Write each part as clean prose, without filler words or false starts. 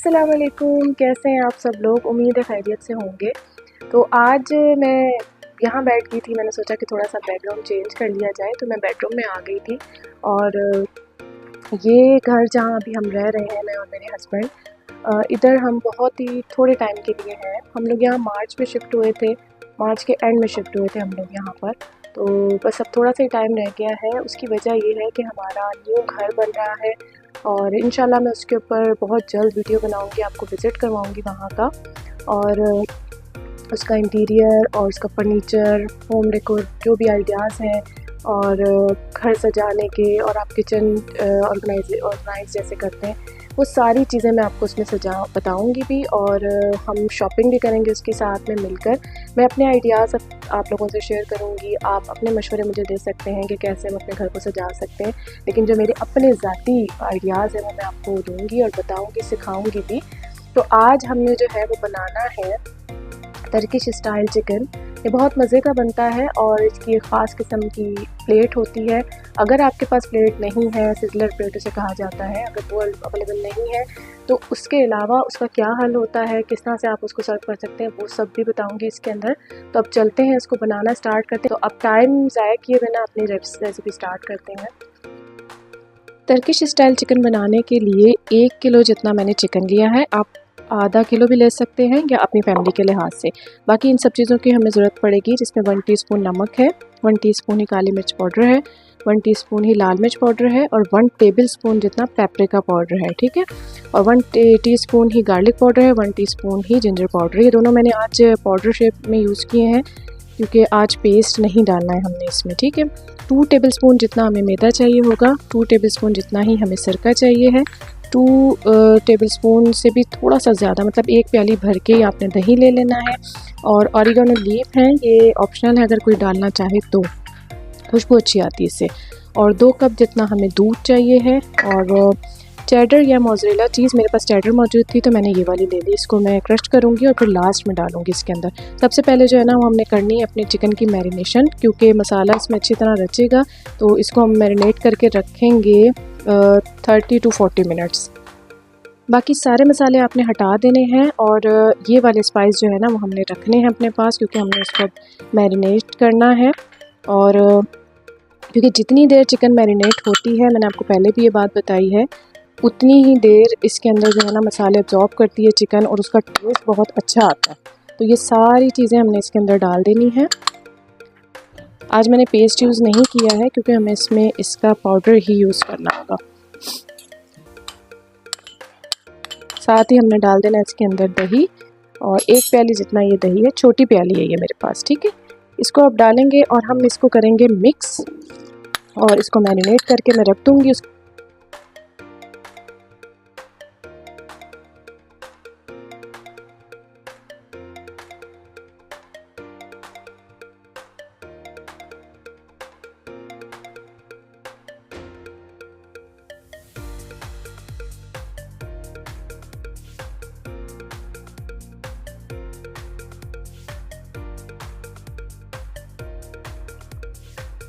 अस्सलाम वालेकुम, कैसे हैं आप सब लोग। उम्मीद है खैरियत से होंगे। तो आज मैं यहाँ बैठ गई थी, मैंने सोचा कि थोड़ा सा बैकग्राउंड चेंज कर लिया जाए, तो मैं बेडरूम में आ गई थी। और ये घर जहाँ अभी हम रह रहे हैं, मैं और मेरे हस्बैंड, इधर हम बहुत ही थोड़े टाइम के लिए हैं। हम लोग यहाँ मार्च में शिफ्ट हुए थे, मार्च के एंड में शिफ्ट हुए थे हम लोग यहाँ पर। तो बस अब थोड़ा सा ही टाइम रह गया है। उसकी वजह ये है कि हमारा न्यू घर बन रहा है और इंशाल्लाह मैं उसके ऊपर बहुत जल्द वीडियो बनाऊंगी, आपको विज़िट करवाऊंगी वहाँ का, और उसका इंटीरियर और उसका फर्नीचर, होम डेकोर, जो भी आइडियाज़ हैं, और घर सजाने के, और आप किचन ऑर्गेनाइज जैसे करते हैं, वो सारी चीज़ें मैं आपको उसमें बताऊंगी भी। और हम शॉपिंग भी करेंगे उसके साथ में मिलकर। मैं अपने आइडियाज़ आप लोगों से शेयर करूंगी, आप अपने मशवरे मुझे दे सकते हैं कि कैसे हम अपने घर को सजा सकते हैं। लेकिन जो मेरे अपने ज़ाती आइडियाज़ हैं वो मैं आपको दूंगी और बताऊंगी, सिखाऊंगी भी। तो आज हमने जो है वो बनाना है टर्किश स्टाइल चिकन। ये बहुत मज़े का बनता है और इसकी एक ख़ास किस्म की प्लेट होती है। अगर आपके पास प्लेट नहीं है, सिजलर प्लेट उसे कहा जाता है, अगर वो अवेलेबल नहीं है तो उसके अलावा उसका क्या हल होता है, किस तरह से आप उसको सर्व कर सकते हैं, वो सब भी बताऊंगी इसके अंदर। तो अब चलते हैं, इसको बनाना स्टार्ट करते हैं। तो अब टाइम ज़ाया किए बिना अपनी रेसिपी स्टार्ट करते हैं। टर्किश स्टाइल चिकन बनाने के लिए 1 किलो जितना मैंने चिकन लिया है। आप आधा किलो भी ले सकते हैं या अपनी फैमिली के लिहाज से। बाकी इन सब चीज़ों की हमें ज़रूरत पड़ेगी, जिसमें 1 टीस्पून नमक है, 1 टीस्पून ही काली मिर्च पाउडर है, 1 टीस्पून ही लाल मिर्च पाउडर है, और 1 टेबलस्पून जितना पेपरिका पाउडर है, ठीक है। और 1 टीस्पून ही गार्लिक पाउडर है, 1 टीस्पून ही जिंजर पाउडर। ये दोनों मैंने आज पाउडर शेप में यूज़ किए हैं क्योंकि आज पेस्ट नहीं डालना है हमने इसमें, ठीक है। 2 टेबलस्पून जितना हमें मैदा चाहिए होगा, 2 टेबलस्पून जितना ही हमें सिरका चाहिए है, 2 टेबलस्पून से भी थोड़ा सा ज़्यादा, मतलब 1 प्याली भर के आपने दही ले लेना है। और ऑरिगेनो लीफ है, ये ऑप्शनल है, अगर कोई डालना चाहे तो, खुशबू अच्छी आती है इससे। और 2 कप जितना हमें दूध चाहिए है। और चेडर या मोज़रेला चीज़, मेरे पास चेडर मौजूद थी तो मैंने ये वाली ले ली। इसको मैं क्रश करूँगी और फिर लास्ट में डालूँगी इसके अंदर। सबसे पहले जो है ना वो हमने करनी है अपने चिकन की मैरिनेशन, क्योंकि मसाला इसमें अच्छी तरह रचेगा। तो इसको हम मैरिनेट करके रखेंगे 30 to 40 मिनट्स। बाकी सारे मसाले आपने हटा देने हैं और ये वाले स्पाइस जो है ना वो हमने रखने हैं अपने पास, क्योंकि हमने इसको मैरिनेट करना है। और क्योंकि जितनी देर चिकन मैरिनेट होती है, मैंने आपको पहले भी ये बात बताई है, उतनी ही देर इसके अंदर जो है ना मसाले अब्जॉर्ब करती है चिकन, और उसका टेस्ट बहुत अच्छा आता है। तो ये सारी चीज़ें हमने इसके अंदर डाल देनी है। आज मैंने पेस्ट यूज़ नहीं किया है क्योंकि हमें इसमें इसका पाउडर ही यूज़ करना होगा। साथ ही हमने डाल देना इसके अंदर दही, और 1 प्याली जितना ये दही है, छोटी प्याली है ये मेरे पास, ठीक है। इसको अब डालेंगे और हम इसको करेंगे मिक्स, और इसको मैरिनेट करके मैं रख दूँगी।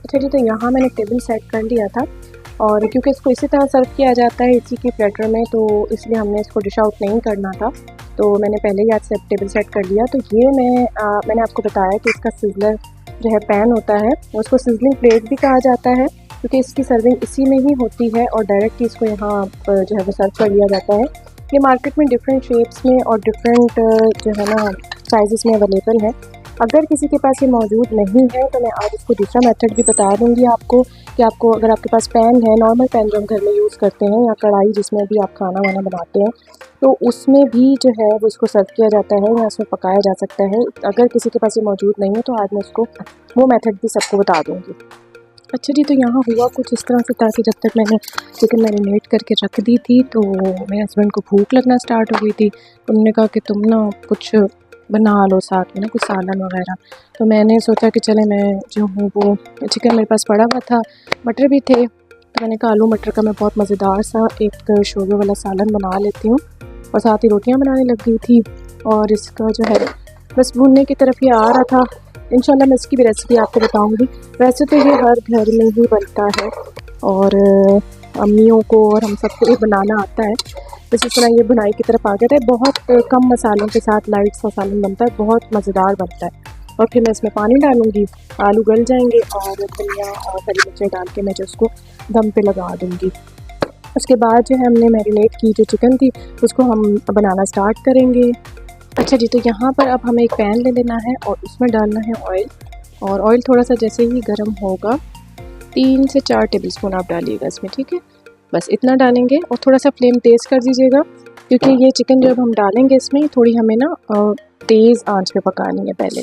चलिए, तो यहाँ मैंने टेबल सेट कर लिया था, और क्योंकि इसको इसी तरह सर्व किया जाता है इसी के प्लेटर में, तो इसलिए हमने इसको डिश आउट नहीं करना था। तो मैंने पहले ही आज से टेबल सेट कर लिया। तो ये मैंने आपको बताया कि इसका सिजलर जो है पैन होता है, उसको सिजलिंग प्लेट भी कहा जाता है, क्योंकि इसकी सर्विंग इसी में ही होती है और डायरेक्ट ही इसको यहाँ जो है वो सर्व कर लिया जाता है। ये मार्केट में डिफरेंट शेप्स में और डिफरेंट जो है ना साइज़ में अवेलेबल है। अगर किसी के पास ये मौजूद नहीं है तो मैं आज इसको दूसरा मेथड भी बता दूंगी आपको, कि आपको अगर आपके पास पैन है, नॉर्मल पैन जो हम घर में यूज़ करते हैं, या कढ़ाई जिसमें भी आप खाना वाना बनाते हैं, तो उसमें भी जो है वो इसको सर्व किया जाता है या उसमें पकाया जा सकता है। अगर किसी के पास ये मौजूद नहीं है तो आज मैं उसको वो मेथड भी सबको बता दूँगी। अच्छा जी, तो यहाँ हुआ कुछ इस तरह से था कि जब तक मैंने चिकन मैरिनेट करके रख दी थी तो मेरे हस्बैंड को भूख लगना स्टार्ट हो गई थी। उन्होंने कहा कि तुम ना कुछ बना लो साथ में ना, कुछ सालन वगैरह। तो मैंने सोचा कि चले, मैं जो हूँ वो चिकन मेरे पास पड़ा हुआ था, मटर भी थे, तो मैंने कहा आलू मटर का मैं बहुत मज़ेदार सा एक शोरबे वाला सालन बना लेती हूँ। और साथ ही रोटियाँ बनाने लग गई थी, और इसका जो है बस भूनने की तरफ ये आ रहा था। इंशाल्लाह मैं इसकी भी रेसिपी आपको बताऊंगी। वैसे तो ये हर घर में ही बनता है, और अम्मियों को और हम सबको ये बनाना आता है। बस इस तरह ये बुनाई की तरफ आ गया था। बहुत कम मसालों के साथ लाइट सा सालन बनता है, बहुत मज़ेदार बनता है। और फिर मैं इसमें पानी डालूँगी, आलू गल जाएंगे और धनिया और हरी मिर्चें डाल के मैं जो उसको दम पे लगा दूँगी। उसके बाद जो है हमने मैरिनेट की जो चिकन थी उसको हम बनाना स्टार्ट करेंगे। अच्छा जी, तो यहाँ पर अब हमें एक पैन ले लेना है और उसमें डालना है ऑयल। और ऑयल थोड़ा सा जैसे ही गर्म होगा 3 से 4 टेबलस्पून आप डालिएगा इसमें, ठीक है। बस इतना डालेंगे और थोड़ा सा फ्लेम तेज़ कर दीजिएगा, क्योंकि ये चिकन जब हम डालेंगे इसमें थोड़ी हमें ना तेज़ आंच पे पकानी है पहले।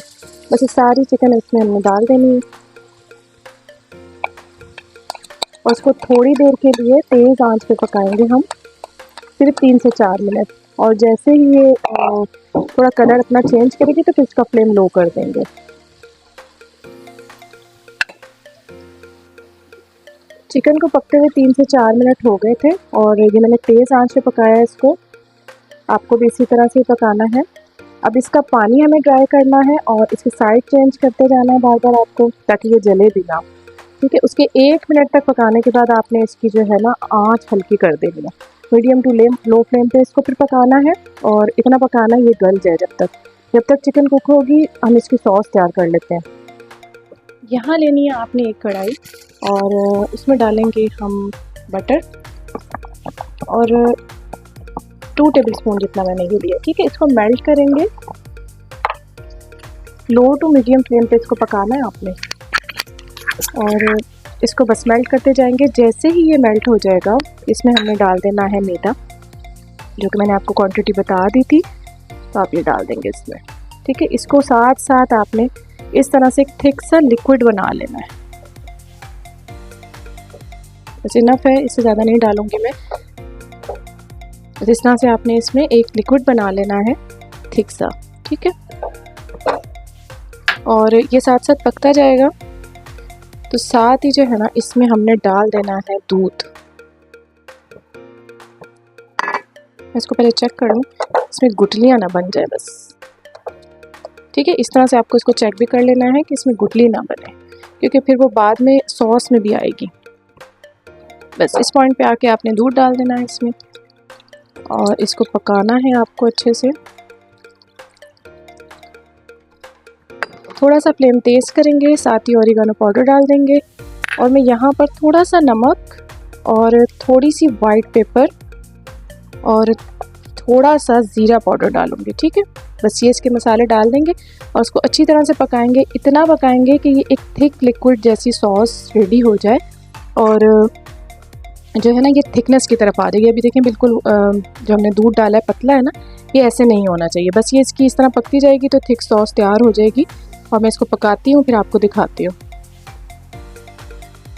बस ये सारी चिकन इसमें हमने डाल देनी है और इसको थोड़ी देर के लिए तेज़ आंच पे पकाएंगे हम, सिर्फ 3 से 4 मिनट। और जैसे ही ये थोड़ा कलर अपना चेंज करेगी तो फिर इसका फ्लेम लो कर देंगे। चिकन को पकते हुए 3 से 4 मिनट हो गए थे और ये मैंने तेज़ आंच पे पकाया है इसको। आपको भी इसी तरह से पकाना है। अब इसका पानी हमें ड्राई करना है और इसकी साइड चेंज करते जाना है बार बार आपको, ताकि ये जले भी ना, ठीक है। उसके 1 मिनट तक पकाने के बाद आपने इसकी जो है ना आंच हल्की कर देनी है। मीडियम टू लो फ्लेम पे इसको फिर पकाना है और इतना पकाना ये गल जाए जब तक चिकन कुक होगी हम इसकी सॉस तैयार कर लेते हैं। यहाँ लेनी है आपने एक कढ़ाई और उसमें डालेंगे हम बटर और 2 टेबलस्पून जितना मैंने ये लिया, ठीक है। इसको मेल्ट करेंगे, लो टू मीडियम फ्लेम पे इसको पकाना है आपने और इसको बस मेल्ट करते जाएंगे। जैसे ही ये मेल्ट हो जाएगा इसमें हमने डाल देना है मैदा, जो कि मैंने आपको क्वांटिटी बता दी थी, तो आप ये डाल देंगे इसमें, ठीक है। इसको साथ साथ आपने इस तरह से एक थिक सा लिक्विड बना लेना है। बस इनफ है, इससे ज़्यादा नहीं डालूंगी मैं। बस इस तरह से आपने इसमें एक लिक्विड बना लेना है थिक सा, ठीक है। और ये साथ साथ पकता जाएगा तो साथ ही जो है ना इसमें हमने डाल देना है दूध। मैं इसको पहले चेक कर लूँ इसमें गुठलियाँ ना बन जाए बस, ठीक है। इस तरह से आपको इसको चेक भी कर लेना है कि इसमें गुठली ना बने, क्योंकि फिर वो बाद में सॉस में भी आएगी। बस इस पॉइंट पे आके आपने दूध डाल देना है इसमें और इसको पकाना है आपको अच्छे से। थोड़ा सा फ्लेम तेज़ करेंगे, साथ ही ओरिगानो पाउडर डाल देंगे और मैं यहाँ पर थोड़ा सा नमक और थोड़ी सी वाइट पेपर और थोड़ा सा ज़ीरा पाउडर डालूँगी, ठीक है। बस ये इसके मसाले डाल देंगे और उसको अच्छी तरह से पकाएंगे। इतना पकाएंगे कि ये एक थिक लिक्विड जैसी सॉस रेडी हो जाए और जो है ना ये थिकनेस की तरफ आ जाएगी। अभी देखें बिल्कुल जो हमने दूध डाला है पतला है ना, ये ऐसे नहीं होना चाहिए। बस ये इसकी इस तरह पकती जाएगी तो थिक सॉस तैयार हो जाएगी और मैं इसको पकाती हूँ, फिर आपको दिखाती हूँ।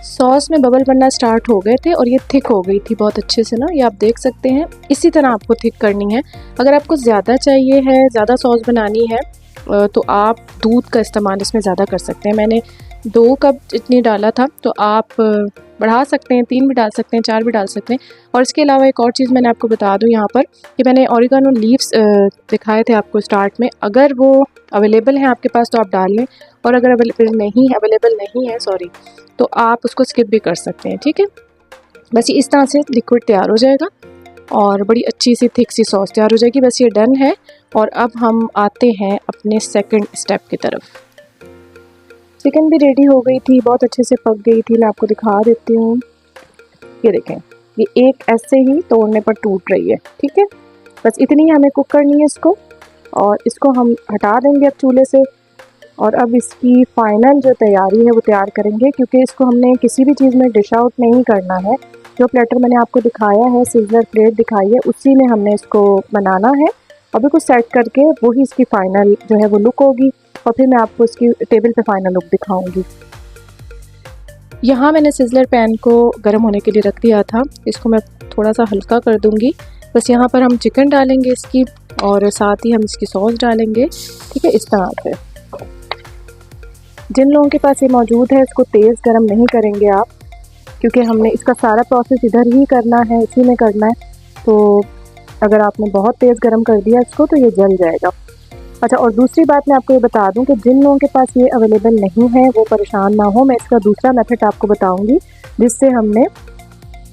सॉस में बबल बनना स्टार्ट हो गए थे और ये थिक हो गई थी बहुत अच्छे से ना, ये आप देख सकते हैं। इसी तरह आपको थिक करनी है। अगर आपको ज़्यादा चाहिए है, ज़्यादा सॉस बनानी है तो आप दूध का इस्तेमाल इसमें ज़्यादा कर सकते हैं। मैंने 2 कप जितनी डाला था, तो आप बढ़ा सकते हैं, 3 भी डाल सकते हैं, 4 भी डाल सकते हैं। और इसके अलावा एक और चीज़ मैंने आपको बता दूं यहाँ पर कि मैंने ओरिगानो लीव्स दिखाए थे आपको स्टार्ट में। अगर वो अवेलेबल हैं आपके पास तो आप डाल लें, और अगर अवेलेबल नहीं है सॉरी, तो आप उसको स्किप भी कर सकते हैं, ठीक है। बस ये इस तरह से लिक्विड तैयार हो जाएगा और बड़ी अच्छी सी थिक सी सॉस तैयार हो जाएगी। बस ये डन है और अब हम आते हैं अपने सेकंड स्टेप की तरफ। चिकन भी रेडी हो गई थी, बहुत अच्छे से पक गई थी। मैं आपको दिखा देती हूँ, ये देखें, ये एक ऐसे ही तोड़ने पर टूट रही है, ठीक है। बस इतनी ही हमें कुक करनी है इसको और इसको हम हटा देंगे अब चूल्हे से। और अब इसकी फाइनल जो तैयारी है वो तैयार करेंगे, क्योंकि इसको हमने किसी भी चीज़ में डिश आउट नहीं करना है। जो प्लेटर मैंने आपको दिखाया है, सिजलर प्लेट दिखाई है, उसी में हमने इसको बनाना है। अभी कुछ सेट करके वही इसकी फ़ाइनल जो है वो लुक होगी और फिर मैं आपको इसकी टेबल पे फाइनल लुक दिखाऊंगी। यहाँ मैंने सिजलर पैन को गर्म होने के लिए रख दिया था, इसको मैं थोड़ा सा हल्का कर दूंगी। बस यहाँ पर हम चिकन डालेंगे इसकी और साथ ही हम इसकी सॉस डालेंगे, ठीक है, इस तरह से। जिन लोगों के पास ये मौजूद है, इसको तेज़ गर्म नहीं करेंगे आप, क्योंकि हमने इसका सारा प्रोसेस इधर ही करना है, इसी में करना है। तो अगर आपने बहुत तेज़ गर्म कर दिया इसको तो ये जल जाएगा। अच्छा, और दूसरी बात मैं आपको ये बता दूं कि जिन लोगों के पास ये अवेलेबल नहीं है वो परेशान ना हो। मैं इसका दूसरा मेथड आपको बताऊंगी जिससे हमने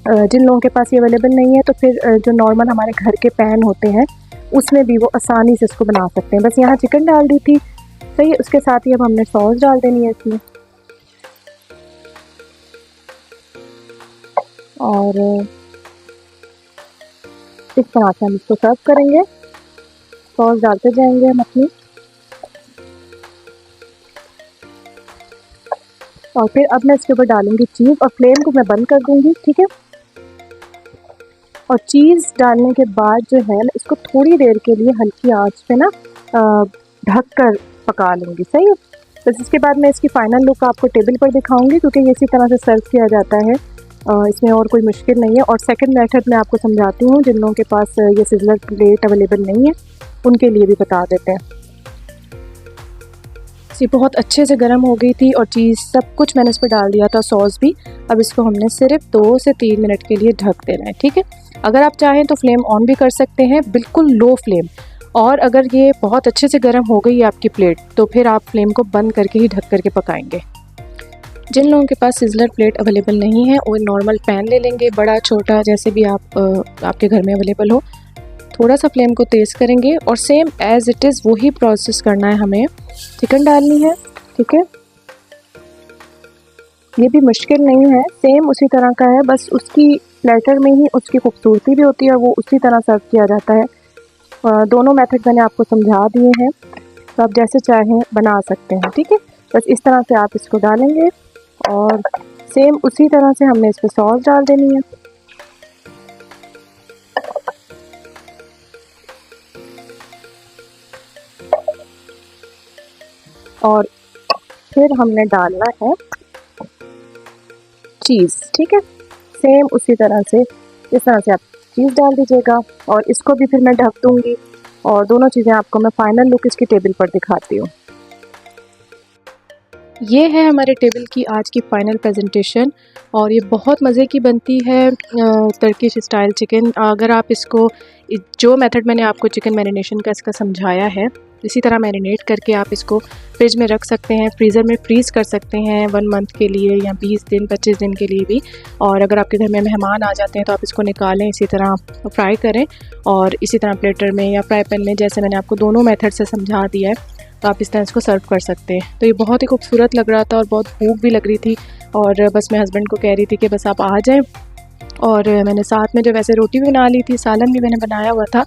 जिन लोगों के पास ये अवेलेबल नहीं है तो फिर जो नॉर्मल हमारे घर के पैन होते हैं उसमें भी वो आसानी से इसको बना सकते हैं। बस यहाँ चिकन डाल दी थी, सही है। उसके साथ ही अब हमने सॉस डाल देनी है इसमें, और इस तरह से हम इसको सर्व करेंगे। सॉस डालते जाएंगे हम अपनी, और फिर अब मैं इसके ऊपर डालूंगी चीज़ और फ्लेम को मैं बंद कर दूंगी, ठीक है। और चीज़ डालने के बाद जो है मैं इसको थोड़ी देर के लिए हल्की आंच पे ना ढक कर पका लूँगी, सही है। बस इसके बाद मैं इसकी फ़ाइनल लुक आपको टेबल पर दिखाऊंगी, क्योंकि ये इसी तरह से सर्व किया जाता है। इसमें और कोई मुश्किल नहीं है। और सेकंड मेथड मैं आपको समझाती हूँ, जिन लोगों के पास ये सिजलर प्लेट अवेलेबल नहीं है उनके लिए भी बता देते हैं। ये बहुत अच्छे से गर्म हो गई थी और चीज़ सब कुछ मैंने इस पर डाल दिया था, सॉस भी। अब इसको हमने सिर्फ 2 से 3 मिनट के लिए ढक देना है, ठीक है। अगर आप चाहें तो फ्लेम ऑन भी कर सकते हैं, बिल्कुल लो फ्लेम। और अगर ये बहुत अच्छे से गर्म हो गई है आपकी प्लेट तो फिर आप फ्लेम को बंद करके ही ढक करके पकाएंगे। जिन लोगों के पास सिजलर प्लेट अवेलेबल नहीं है वो नॉर्मल पैन ले लेंगे, बड़ा छोटा जैसे भी आपके घर में अवेलेबल हो। थोड़ा सा फ्लेम को तेज़ करेंगे और सेम एज़ इट इज़ वही प्रोसेस करना है हमें। चिकन डालनी है, ठीक है। ये भी मुश्किल नहीं है, सेम उसी तरह का है, बस उसकी प्लेटर में ही उसकी खूबसूरती भी होती है और वो उसी तरह सर्व किया जाता है। दोनों मेथड मैंने आपको समझा दिए हैं, तो आप जैसे चाहें बना सकते हैं, ठीक है। बस इस तरह से आप इसको डालेंगे और सेम उसी तरह से हमने इस पर सॉस डाल देनी है। और फिर हमने डालना है चीज़, ठीक है। सेम उसी तरह से इस तरह से आप चीज़ डाल दीजिएगा और इसको भी फिर मैं ढक दूँगी और दोनों चीज़ें आपको मैं फाइनल लुक इसकी टेबल पर दिखाती हूँ। ये है हमारे टेबल की आज की फ़ाइनल प्रेजेंटेशन और ये बहुत मज़े की बनती है टर्किश स्टाइल चिकन। अगर आप इसको जो मेथड मैंने आपको चिकन मैरिनेशन का इसका समझाया है इसी तरह मैरिनेट करके आप इसको फ्रिज में रख सकते हैं, फ्रीज़र में फ्रीज़ कर सकते हैं 1 मंथ के लिए या 20 दिन 25 दिन के लिए भी। और अगर आपके घर में मेहमान आ जाते हैं तो आप इसको निकालें, इसी तरह फ्राई करें और इसी तरह प्लेटर में या फ्राई पैन में, जैसे मैंने आपको दोनों मेथड से समझा दिया है, तो आप इस तरह इसको सर्व कर सकते हैं। तो ये बहुत ही खूबसूरत लग रहा था और बहुत भूख भी लग रही थी और बस मैं हस्बैंड को कह रही थी कि बस आप आ जाएं। और मैंने साथ में जो वैसे रोटी भी बना ली थी, सालन भी मैंने बनाया हुआ था।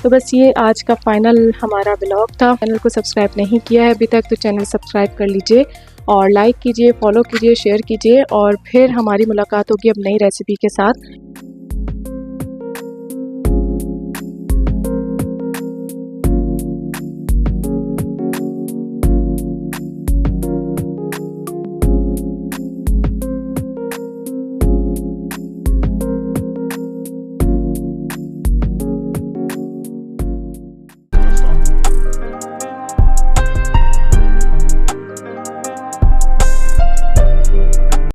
तो बस ये आज का फ़ाइनल हमारा व्लॉग था। चैनल को सब्सक्राइब नहीं किया है अभी तक तो चैनल सब्सक्राइब कर लीजिए और लाइक कीजिए, फॉलो कीजिए, शेयर कीजिए और फिर हमारी मुलाकात होगी अब नई रेसिपी के साथ।